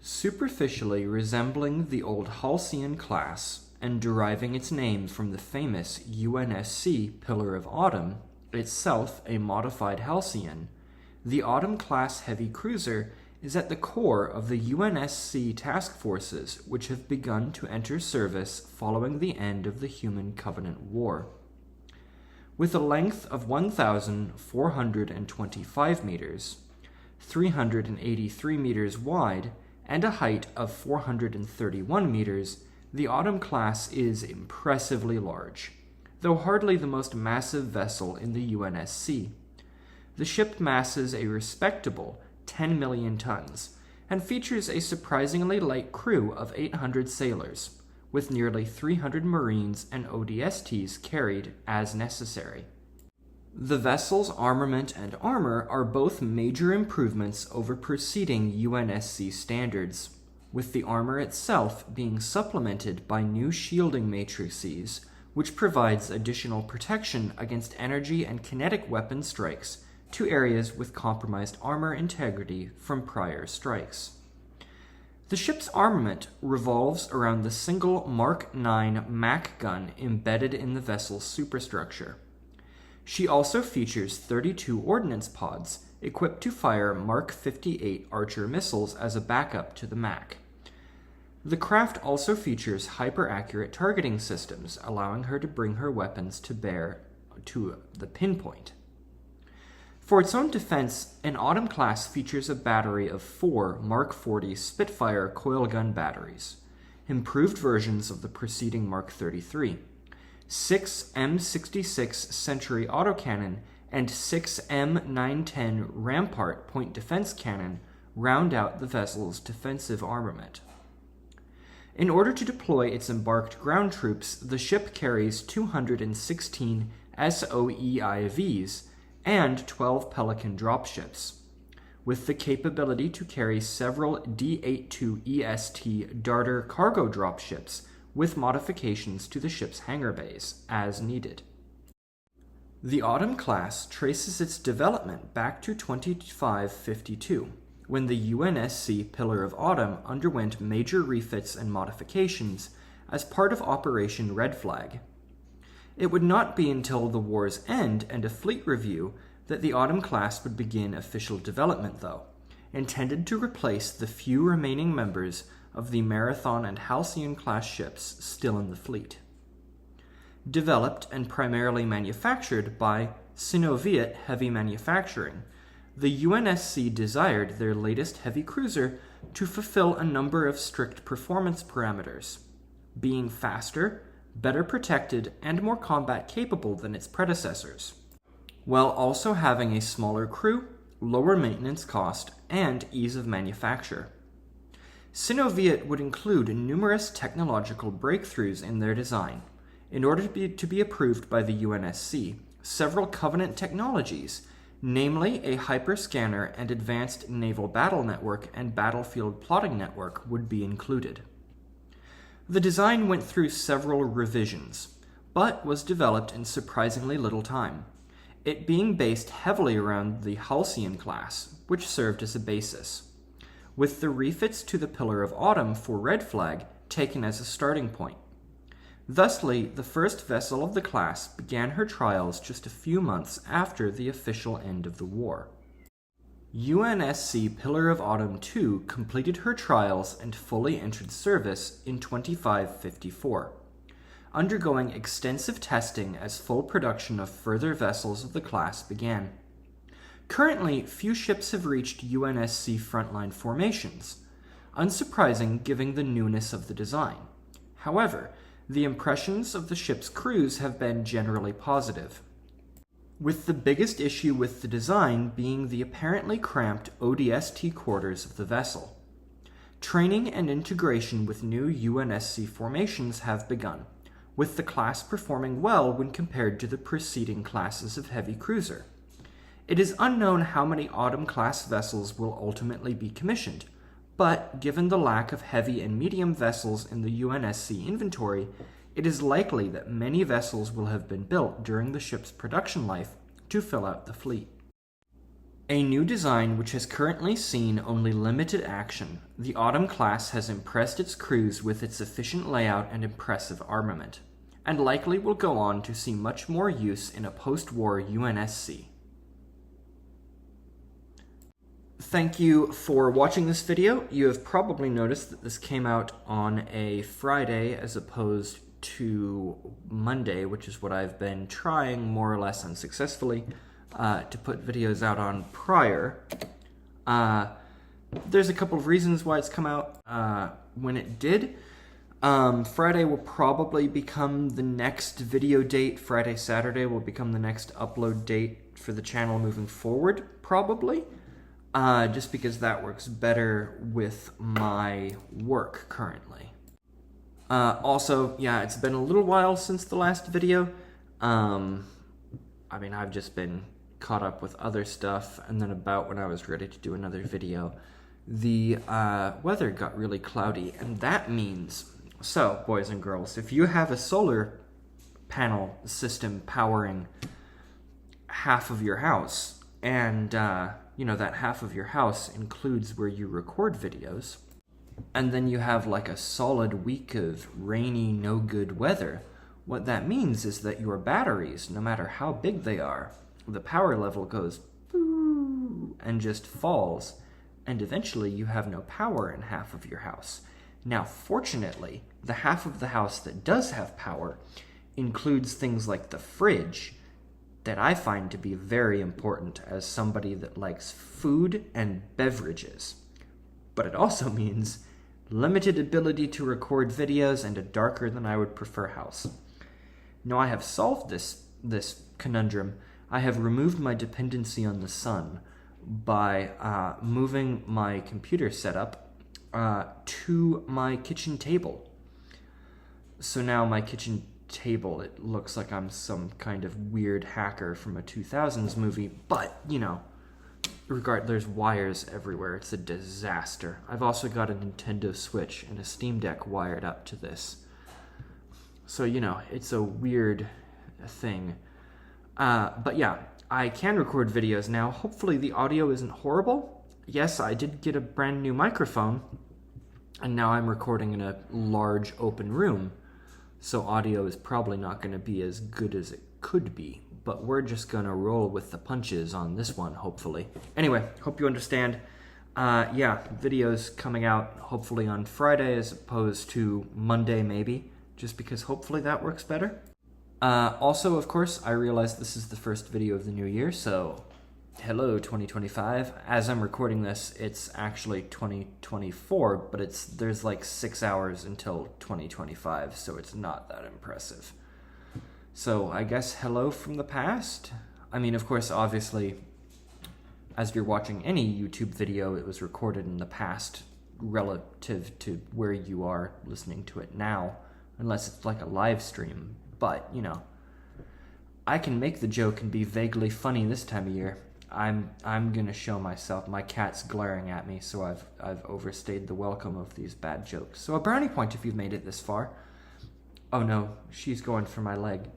Superficially resembling the old Halcyon class and deriving its name from the famous UNSC Pillar of Autumn, itself a modified Halcyon, the Autumn-class heavy cruiser is at the core of the UNSC task forces which have begun to enter service following the end of the Human Covenant War. With a length of 1,425 meters, 383 meters wide, and a height of 431 meters, the Autumn class is impressively large, though hardly the most massive vessel in the UNSC. The ship masses a respectable 10 million tons and features a surprisingly light crew of 800 sailors, with nearly 300 Marines and ODSTs carried as necessary. The vessel's armament and armor are both major improvements over preceding UNSC standards, with the armor itself being supplemented by new shielding matrices, which provides additional protection against energy and kinetic weapon strikes to areas with compromised armor integrity from prior strikes. The ship's armament revolves around the single Mark IX MAC gun embedded in the vessel's superstructure. She also features 32 ordnance pods equipped to fire Mark 58 Archer missiles as a backup to the MAC. The craft also features hyper-accurate targeting systems, allowing her to bring her weapons to bear to the pinpoint. For its own defense, an Autumn class features a battery of 4 Mark 40 Spitfire coil gun batteries, improved versions of the preceding Mark 33, 6 M66 Century autocannon, and 6 M910 Rampart point defense cannon round out the vessel's defensive armament. In order to deploy its embarked ground troops, the ship carries 216 SOEIVs and 12 Pelican dropships, with the capability to carry several D-82 EST Darter cargo dropships with modifications to the ship's hangar bays, as needed. The Autumn class traces its development back to 2552, when the UNSC Pillar of Autumn underwent major refits and modifications as part of Operation Red Flag. It would not be until the war's end and a fleet review that the Autumn class would begin official development, though, intended to replace the few remaining members of the Marathon and Halcyon class ships still in the fleet. Developed and primarily manufactured by Synoviet Heavy Manufacturing, the UNSC desired their latest heavy cruiser to fulfill a number of strict performance parameters, being faster, better protected, and more combat capable than its predecessors, while also having a smaller crew, lower maintenance cost, and ease of manufacture. Synoviet would include numerous technological breakthroughs in their design. In order to be approved by the UNSC, several Covenant technologies, namely a hyperscanner and advanced naval battle network and battlefield plotting network, would be included. The design went through several revisions, but was developed in surprisingly little time, it being based heavily around the Halcyon class, which served as a basis, with the refits to the Pillar of Autumn for Red Flag taken as a starting point. Thusly, the first vessel of the class began her trials just a few months after the official end of the war. UNSC Pillar of Autumn II completed her trials and fully entered service in 2554, undergoing extensive testing as full production of further vessels of the class began. Currently, few ships have reached UNSC frontline formations, unsurprising given the newness of the design. However, the impressions of the ship's crews have been generally positive, with the biggest issue with the design being the apparently cramped ODST quarters of the vessel. Training and integration with new UNSC formations have begun, with the class performing well when compared to the preceding classes of heavy cruiser. It is unknown how many Autumn-class vessels will ultimately be commissioned, but given the lack of heavy and medium vessels in the UNSC inventory, it is likely that many vessels will have been built during the ship's production life to fill out the fleet. A new design which has currently seen only limited action, the Autumn class has impressed its crews with its efficient layout and impressive armament, and likely will go on to see much more use in a post-war UNSC. Thank you for watching this video. You have probably noticed that this came out on a Friday as opposed to Monday, which is what I've been trying more or less unsuccessfully to put videos out on prior. There's a couple of reasons why it's come out when it did. Friday will probably become the next video date. Friday, Saturday will become the next upload date for the channel moving forward, probably. Just because that works better with my work currently. Also, yeah, it's been a little while since the last video. I've just been caught up with other stuff, and then about when I was ready to do another video, the weather got really cloudy, and that means, so, boys and girls, if you have a solar panel system powering half of your house, and, that half of your house includes where you record videos, and then you have like a solid week of rainy, no good weather, what that means is that your batteries, no matter how big they are, the power level goes boo and just falls, and eventually you have no power in half of your house. Now, fortunately, the half of the house that does have power includes things like the fridge, that I find to be very important as somebody that likes food and beverages. But it also means limited ability to record videos and a darker than I would prefer house. Now, I have solved this conundrum. I have removed my dependency on the sun by moving my computer setup to my kitchen table. So now my kitchen table, it looks like I'm some kind of weird hacker from a 2000s movie, but, there's wires everywhere. It's a disaster. I've also got a Nintendo Switch and a Steam Deck wired up to this. So, it's a weird thing. But yeah, I can record videos now. Hopefully the audio isn't horrible. Yes, I did get a brand new microphone, and now I'm recording in a large open room. So audio is probably not going to be as good as it could be, but we're just going to roll with the punches on this one, hopefully. Anyway, hope you understand. Videos coming out hopefully on Friday as opposed to Monday maybe, just because hopefully that works better. Also, of course, I realize this is the first video of the new year, so hello 2025. As I'm recording this, it's actually 2024, but there's like 6 hours until 2025, so it's not that impressive. So I guess hello from the past. Of course, obviously, as you're watching any YouTube video, it was recorded in the past relative to where you are listening to it now, unless it's like a live stream. But, I can make the joke and be vaguely funny this time of year. I'm gonna show myself. My cat's glaring at me, so I've overstayed the welcome of these bad jokes. So a brownie point if you've made it this far. Oh no, she's going for my leg.